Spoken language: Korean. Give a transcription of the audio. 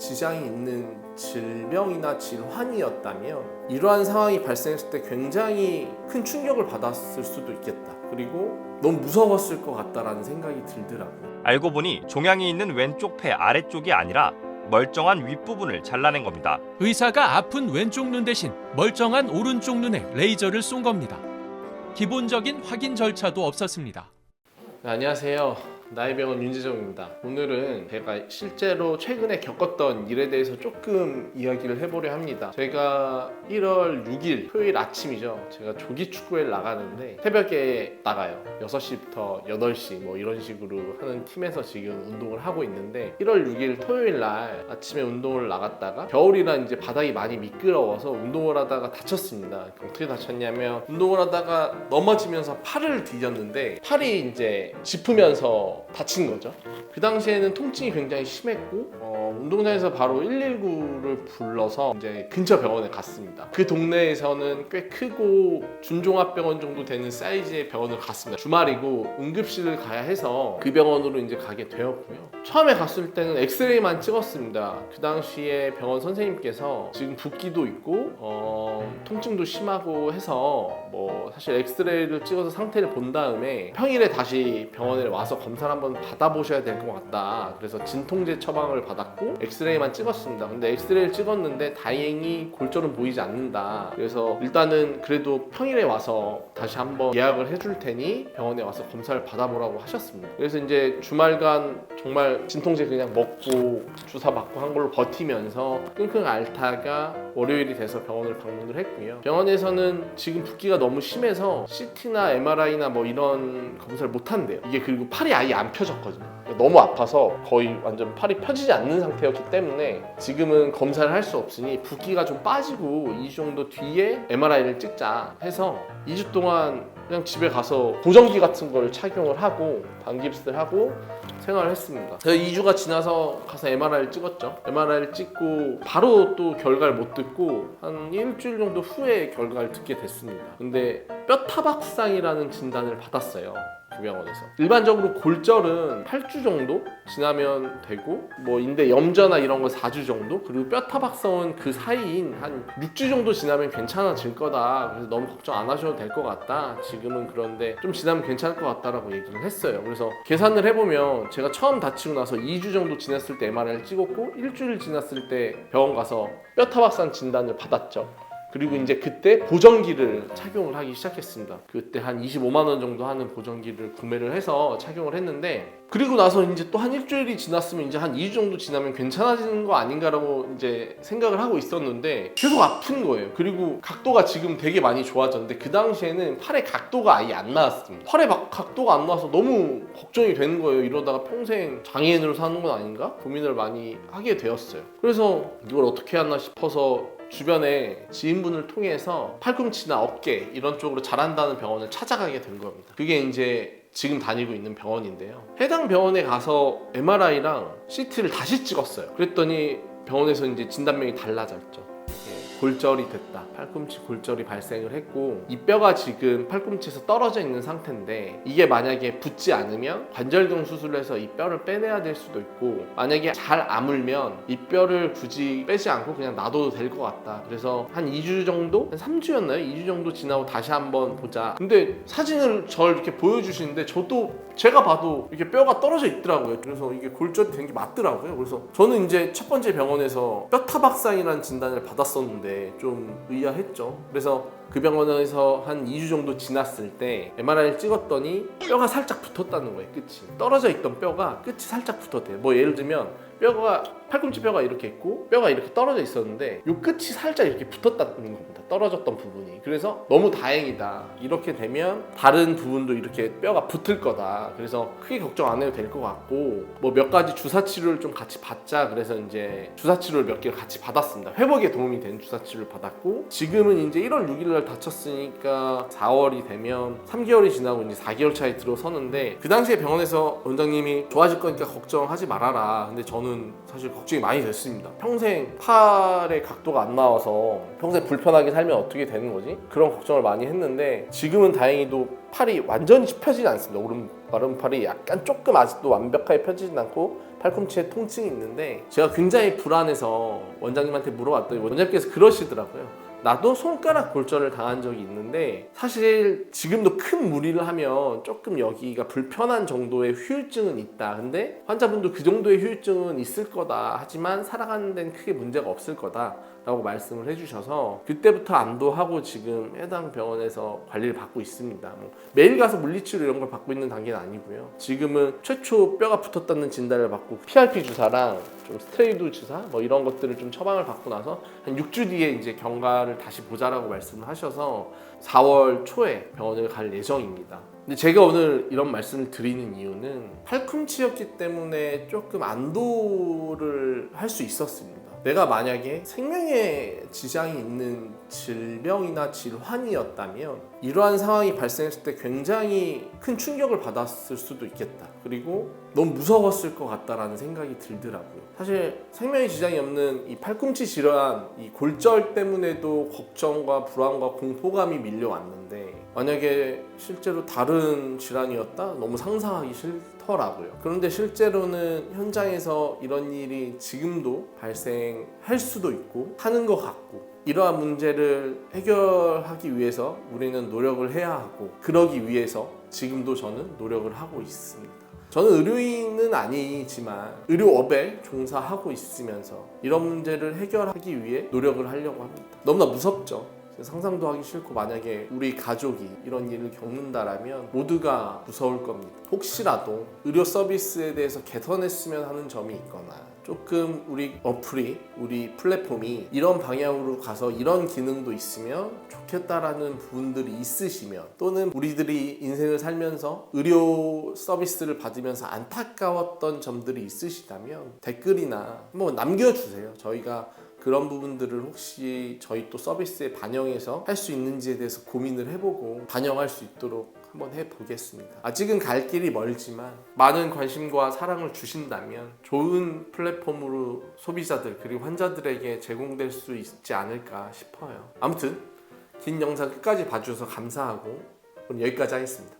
지장이 있는 질병이나 질환이었다면 이러한 상황이 발생했을 때 굉장히 큰 충격을 받았을 수도 있겠다. 그리고 너무 무서웠을 것 같다라는 생각이 들더라고요. 알고 보니 종양이 있는 왼쪽 폐 아래쪽이 아니라 멀쩡한 윗부분을 잘라낸 겁니다. 의사가 아픈 왼쪽 눈 대신 멀쩡한 오른쪽 눈에 레이저를 쏜 겁니다. 기본적인 확인 절차도 없었습니다. 네, 안녕하세요. 나이병원 윤재정입니다. 오늘은 제가 실제로 최근에 겪었던 일에 대해서 조금 이야기를 해보려 합니다. 제가 1월 6일 토요일 아침이죠. 제가 조기축구회를 나가는데 새벽에 나가요. 6시부터 8시 뭐 이런 식으로 하는 팀에서 지금 운동을 하고 있는데 1월 6일 토요일 날 아침에 운동을 나갔다가 겨울이라 이제 바닥이 많이 미끄러워서 운동을 하다가 다쳤습니다. 어떻게 다쳤냐면 운동을 하다가 넘어지면서 팔을 디뎠는데 팔이 이제 짚으면서 다친 거죠. 그 당시에는 통증이 굉장히 심했고 운동장에서 바로 119를 불러서 이제 근처 병원에 갔습니다. 그 동네에서는 꽤 크고 준종합병원 정도 되는 사이즈의 병원을 갔습니다. 주말이고 응급실을 가야 해서 그 병원으로 이제 가게 되었고요. 처음에 갔을 때는 엑스레이만 찍었습니다. 그 당시에 병원 선생님께서 지금 붓기도 있고 통증도 심하고 해서 뭐 사실 엑스레이를 찍어서 상태를 본 다음에 평일에 다시 병원에 와서 검사를 한번 받아보셔야 될 것 같다. 그래서 진통제 처방을 받았고 엑스레이만 찍었습니다. 근데 엑스레이를 찍었는데 다행히 골절은 보이지 않는다. 그래서 일단은 그래도 평일에 와서 다시 한번 예약을 해줄 테니 병원에 와서 검사를 받아보라고 하셨습니다. 그래서 이제 주말간 정말 진통제 그냥 먹고 주사 맞고 한 걸로 버티면서 끙끙 앓다가 월요일이 돼서 병원을 방문을 했고요. 병원에서는 지금 붓기가 너무 심해서 CT나 MRI나 뭐 이런 검사를 못 한대요. 이게 그리고 팔이 아예 안 펴졌거든요. 너무 아파서 거의 완전 팔이 펴지지 않는 상태였기 때문에 지금은 검사를 할 수 없으니 붓기가 좀 빠지고 2주 정도 뒤에 MRI를 찍자 해서 2주 동안 그냥 집에 가서 보정기 같은 걸 착용을 하고 반깁스를 하고 생활을 했습니다. 그래서 2주가 지나서 가서 MRI를 찍었죠. MRI를 찍고 바로 또 결과를 못 듣고 한 일주일 정도 후에 결과를 듣게 됐습니다. 근데 뼈타박상이라는 진단을 받았어요. 그 병원에서. 일반적으로 골절은 8주 정도 지나면 되고 뭐 인대 염좌나 이런 거 4주 정도, 그리고 뼈타박상은 그 사이인 한 6주 정도 지나면 괜찮아질 거다. 그래서 너무 걱정 안 하셔도 될 것 같다. 지금은 그런데 좀 지나면 괜찮을 것 같다라고 얘기를 했어요. 그래서 계산을 해보면 제가 처음 다치고 나서 2주 정도 지났을 때 MRI를 찍었고 일주일 지났을 때 병원 가서 뼈타박상 진단을 받았죠. 그리고 이제 그때 보정기를 착용을 하기 시작했습니다. 그때 한 25만 원 정도 하는 보정기를 구매를 해서 착용을 했는데, 그리고 나서 이제 또 한 일주일이 지났으면 이제 한 2주 정도 지나면 괜찮아지는 거 아닌가라고 이제 생각을 하고 있었는데 계속 아픈 거예요. 그리고 각도가 지금 되게 많이 좋아졌는데 그 당시에는 팔의 각도가 아예 안 나왔습니다. 팔의 각도가 안 나와서 너무 걱정이 되는 거예요. 이러다가 평생 장애인으로 사는 건 아닌가? 고민을 많이 하게 되었어요. 그래서 이걸 어떻게 하나 싶어서 주변에 지인분을 통해서 팔꿈치나 어깨 이런 쪽으로 잘한다는 병원을 찾아가게 된 겁니다. 그게 이제 지금 다니고 있는 병원인데요. 해당 병원에 가서 MRI랑 CT를 다시 찍었어요. 그랬더니 병원에서 이제 진단명이 달라졌죠. 골절이 됐다. 팔꿈치 골절이 발생을 했고 이 뼈가 지금 팔꿈치에서 떨어져 있는 상태인데 이게 만약에 붙지 않으면 관절경 수술을 해서 이 뼈를 빼내야 될 수도 있고, 만약에 잘 아물면 이 뼈를 굳이 빼지 않고 그냥 놔둬도 될 것 같다. 그래서 한 2주 정도? 한 3주였나요? 2주 정도 지나고 다시 한번 보자. 근데 사진을 저를 이렇게 보여주시는데 저도 제가 봐도 이렇게 뼈가 떨어져 있더라고요. 그래서 이게 골절이 된 게 맞더라고요. 그래서 저는 이제 첫 번째 병원에서 뼈타박상이라는 진단을 받았었는데 좀 의아했죠. 그래서 그 병원에서 한 2주 정도 지났을 때 MRI를 찍었더니 뼈가 살짝 붙었다는 거예요. 끝이 떨어져 있던 뼈가 끝이 살짝 붙었대요. 뭐 예를 들면 뼈가 팔꿈치 뼈가 이렇게 있고 뼈가 이렇게 떨어져 있었는데 이 끝이 살짝 이렇게 붙었다는 겁니다. 떨어졌던 부분이. 그래서 너무 다행이다. 이렇게 되면 다른 부분도 이렇게 뼈가 붙을 거다. 그래서 크게 걱정 안 해도 될 것 같고 뭐 몇 가지 주사 치료를 좀 같이 받자. 그래서 이제 주사 치료를 몇 개를 같이 받았습니다. 회복에 도움이 되는 주사 치료를 받았고 지금은 이제 1월 6일 날 다쳤으니까 4월이 되면 3개월이 지나고 이제 4개월 차에 들어서는데 그 당시에 병원에서 원장님이 좋아질 거니까 걱정하지 말아라. 근데 저는 사실 걱정이 많이 됐습니다. 평생 팔의 각도가 안 나와서 평생 불편하게 살면 어떻게 되는 거지? 그런 걱정을 많이 했는데 지금은 다행히도 팔이 완전히 펴지지 않습니다. 마름팔이 약간 조금 아직도 완벽하게 펴지진 않고 팔꿈치에 통증이 있는데 제가 굉장히 불안해서 원장님한테 물어봤더니 원장님께서 그러시더라고요. 나도 손가락 골절을 당한 적이 있는데 사실 지금도 큰 무리를 하면 조금 여기가 불편한 정도의 후유증은 있다. 근데 환자분도 그 정도의 후유증은 있을 거다. 하지만 살아가는 데는 크게 문제가 없을 거다 라고 말씀을 해주셔서 그때부터 안도하고 지금 해당 병원에서 관리를 받고 있습니다. 뭐 매일 가서 물리치료 이런 걸 받고 있는 단계는 아니고요. 지금은 최초 뼈가 붙었다는 진단을 받고 PRP 주사랑 좀 스테로이드 주사 뭐 이런 것들을 좀 처방을 받고 나서 한 6주 뒤에 이제 경과를 다시 보자라고 말씀을 하셔서 4월 초에 병원을 갈 예정입니다. 근데 제가 오늘 이런 말씀을 드리는 이유는 팔꿈치였기 때문에 조금 안도를 할 수 있었습니다. 내가 만약에 생명에 지장이 있는 질병이나 질환이었다면 이러한 상황이 발생했을 때 굉장히 큰 충격을 받았을 수도 있겠다. 그리고 너무 무서웠을 것 같다라는 생각이 들더라고요. 사실 생명에 지장이 없는 이 팔꿈치 질환, 이 골절 때문에도 걱정과 불안과 공포감이 밀려왔는데 만약에 실제로 다른 질환이었다? 너무 상상하기 싫더라고요. 그런데 실제로는 현장에서 이런 일이 지금도 발생할 수도 있고 하는 것 같고 이러한 문제를 해결하기 위해서 우리는 노력을 해야 하고 그러기 위해서 지금도 저는 노력을 하고 있습니다. 저는 의료인은 아니지만 의료업에 종사하고 있으면서 이런 문제를 해결하기 위해 노력을 하려고 합니다. 너무나 무섭죠. 상상도 하기 싫고 만약에 우리 가족이 이런 일을 겪는다라면 모두가 무서울 겁니다. 혹시라도 의료 서비스에 대해서 개선했으면 하는 점이 있거나 조금 우리 어플이 우리 플랫폼이 이런 방향으로 가서 이런 기능도 있으면 좋겠다라는 부분들이 있으시면 또는 우리들이 인생을 살면서 의료 서비스를 받으면서 안타까웠던 점들이 있으시다면 댓글이나 한번 남겨주세요. 저희가 그런 부분들을 혹시 저희 또 서비스에 반영해서 할 수 있는지에 대해서 고민을 해보고 반영할 수 있도록 한번 해보겠습니다. 아직은 갈 길이 멀지만 많은 관심과 사랑을 주신다면 좋은 플랫폼으로 소비자들 그리고 환자들에게 제공될 수 있지 않을까 싶어요. 아무튼 긴 영상 끝까지 봐주셔서 감사하고 오늘 여기까지 하겠습니다.